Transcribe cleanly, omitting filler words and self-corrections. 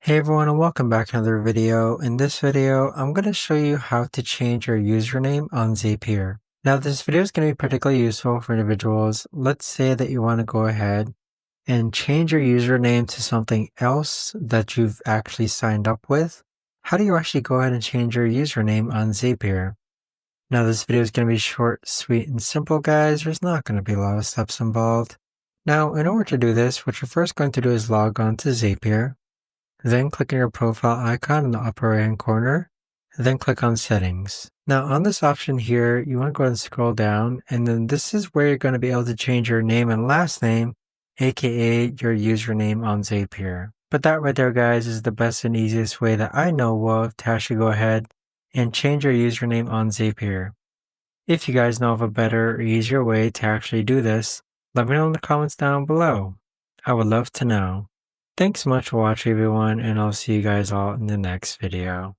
Hey everyone, and welcome back to another video. In this video, I'm going to show you how to change your username on Zapier. Now this video is going to be particularly useful for individuals. Let's say that you want to go ahead and change your username to something else that you've actually signed up with. How do you actually go ahead and change your username on Zapier? Now this video is going to be short, sweet, and simple, guys. There's not going to be a lot of steps involved. Now, in order to do this, what you're first going to do is log on to Zapier. Then click on your profile icon in the upper right hand corner, then click on settings. Now on this option here, you want to go ahead and scroll down, and then this is where you're going to be able to change your name and last name, aka your username on Zapier. But that right there, guys, is the best and easiest way that I know of to actually go ahead and change your username on Zapier. If you guys know of a better or easier way to actually do this, let me know in the comments down below. I would love to know. Thanks so much for watching, everyone, and I'll see you guys all in the next video.